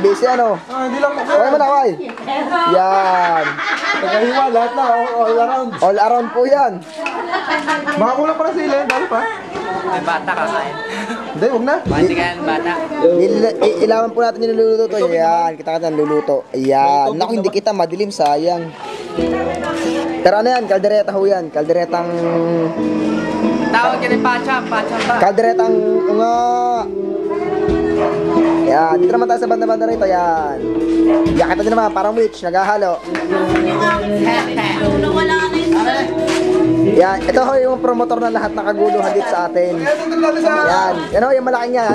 busy ano? Hindi lang ako. Okay mo na, kaway. Yan. Tagahiwa, lahat na, all around. All around po yan. Makakulang pala sila, dali pa. May bata ka kain. Hindi, huwag na. Basi ka yan, bata. Ilawan po natin yung niluluto. Yan, kita ka luluto. Ayan. Naku, hindi kita, madilim, sayang. Pero ano yan, kaldereta ho yan. Kalderetang... Tawag ka rin pacham pa. Kalderetang nga. Yan, dito naman tayo sa banda-banda rito. Yan. Yan, kita din naman, parang witch, naghahalo. Yan, ito ho yung promotor ng lahat na kaguluhan dito sa atin. Yan, yan ho yung malaking yan.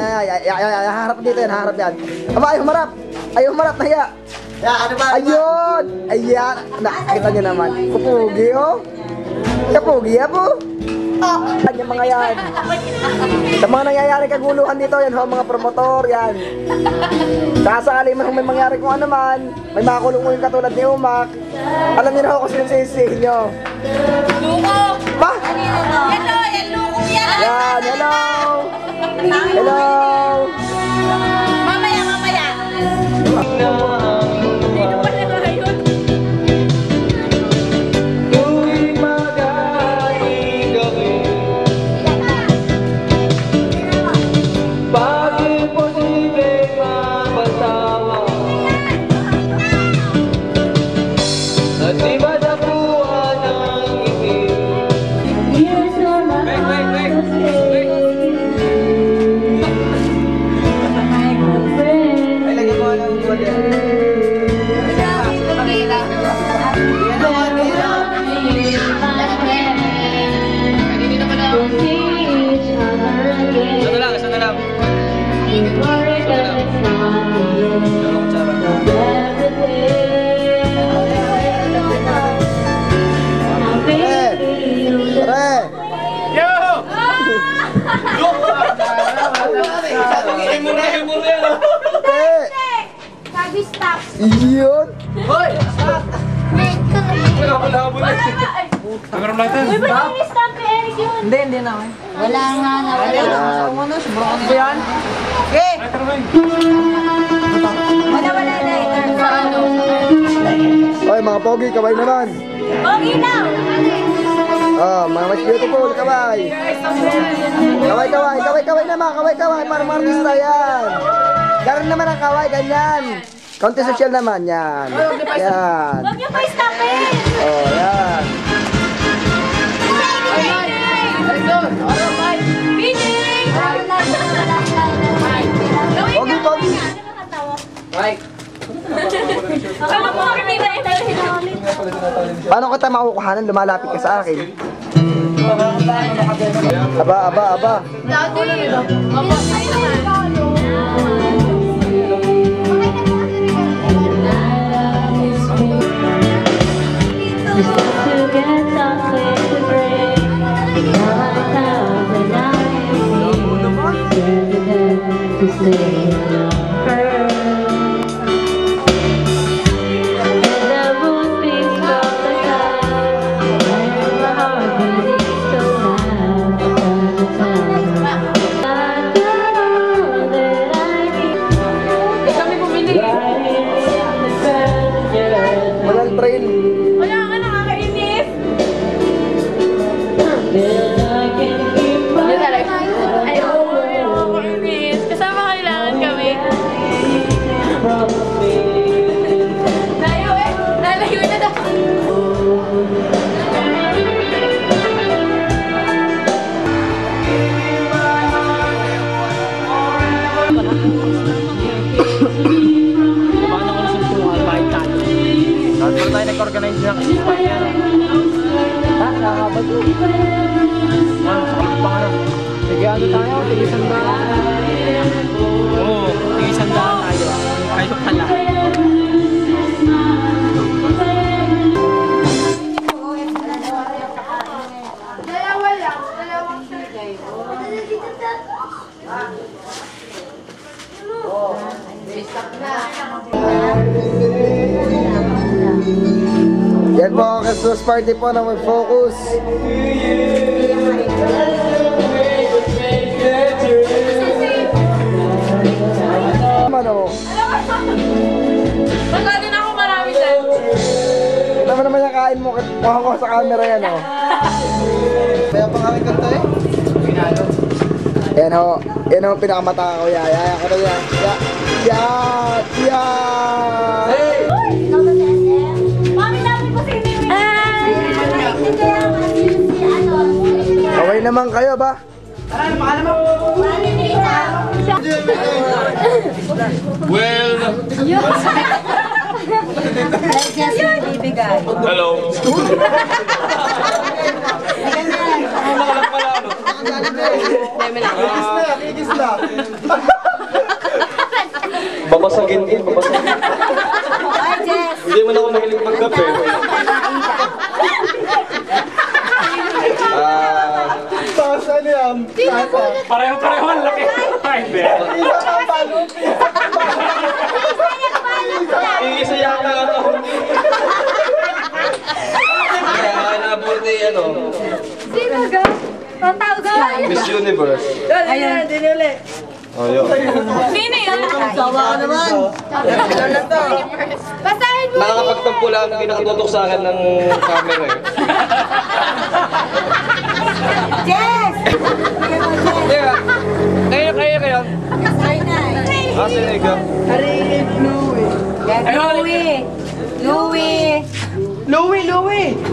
Haharap dito yan, haharap yan. Aba, ayaw humarap. Ayaw humarap, nahiya. Ayun! Ayan! Nakikita nyo naman. Pupugi oh! Kapugi po! Yan yung mga yan. Sa mga nangyayari kaguluhan dito, yan ho, mga promotor, yan. Kasakali man kung may mangyari kung ano man, may makakulong mo yung katulad ni Umak. Alam niyo na ho kung sino nyo. Luko! Ba? Hello! Yan, luko yan! Yan, hello! Hello! Mamaya! Sino pa na ngayon? Iyon! Hoy! Uy, ba't yung stop kay Eric yun? Hindi na. Wala nga na. Yan? Okay! Wala na. Oy, mga pogi, kaway naman. Pogi now! Oh, mga mas beautiful, kaway. Kaway naman, kaway. Para mga artista yan. Ganun naman ang kaway, ganyan. Konti social naman, yan. Yan. Huwag niyo pa stopin! Oh, yan. Pogi, pogi. Right. Ano po makikita ito? Paano kita makukuhanan? Lumalapit ka sa akin. Aba. Walang train. Wala ka nakakainis! Ayoko nakakainis. Kasama kailangan kami. Lalayo na daw. Tayo nag-organize na kasi pa yan. Ha? Nakakabag ko. Sige, ano tayo? Tig-100. Oo, tig-100 tayo. Kayo pala. Dalawang sigay. Yan po ang Christmas party po na mag-focus. Ano? kinakain mo, mukha ko sa camera yan, oh. Kaya pang aming kanta eh. Yan ho, yan ho, pinakamata ko, yaya ko na yan. Yan! Hey! Mami, dami ko si Mimi. Kaway naman kayo ba? Well, hello. Kikis na. Babasagin din, babasagin. Hindi mo na ako mahilig magkape. Saan yan? Pareho-pareho ang laki. Ay, hindi. Isa ang balot. Isa yata ako. Kaya nabuti ano, Sino ga? Pantao ga? Miss Universe. Ayan, dinuli. Oh, yun. Sino yun? Sawa ka naman. Basahin mo. Nakakapagtampo lang, hindi nakatutok sa akin ng camera eh. Jess! Kaya, kayo. Ah, sino ikaw?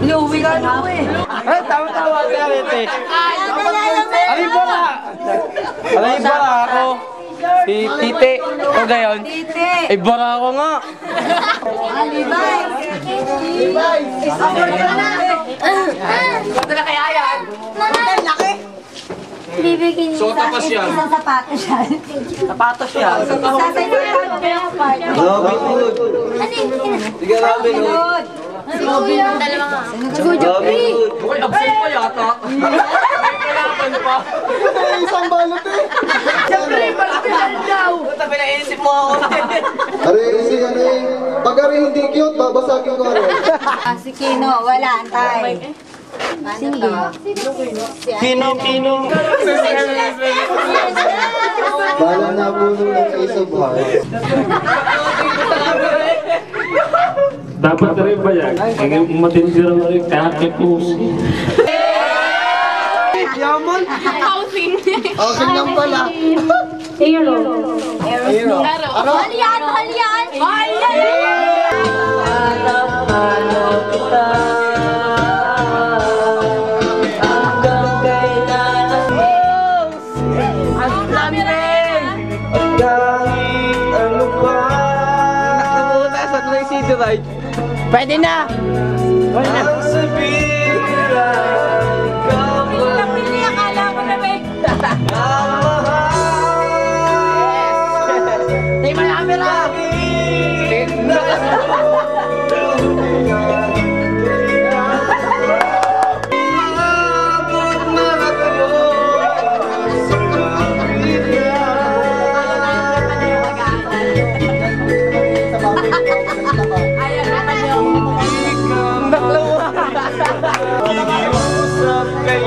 Louie ka, Louie. Ay, tama-tama si Arete. Alin ba na? Alin ba na ako? Si Tite. O gayon? Tite. Ay, bara ako nga. Bibigyan niyo So, tapas yan. isang sapatos yan. Sapatos yan. Sasay mo yung part. Robin Hood. Sige, Robin Hood. Si Kuya. Dalawa nga. Si Kuya Jeffrey. Uy, absent pa yata. Kailangan pa. Isang balot eh. Jeffrey, pagkakas daw. Tabi na inisip mo ako. Are, si ano eh. Pag are hindi cute, babasagin ko are. Si Kino, wala, antay. Sige. Kino. Bala na puno ng Ace of Hearts. Dapat na rin ba yan? Ang matindi rin rin kakit mo. Housing. Okay lang pala. Hero. Mahal yan, mahal yan. Mahal yan. Pwede na! Ang Hindi akala mo na ba? Di marami lang! Kikiusap kay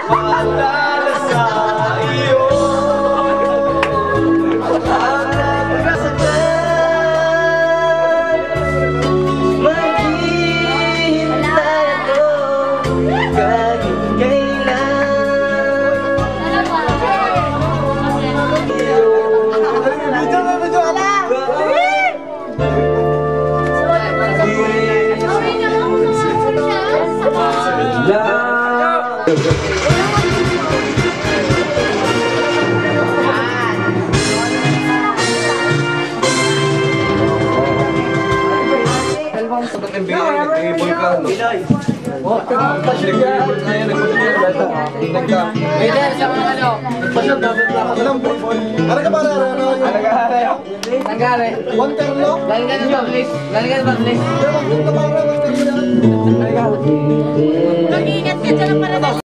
Paalala sa iyo ang kasatan. Maghihintay ako kahit kailan. Ano ka para ano? Waterlock? Mag-ingat ka dyan para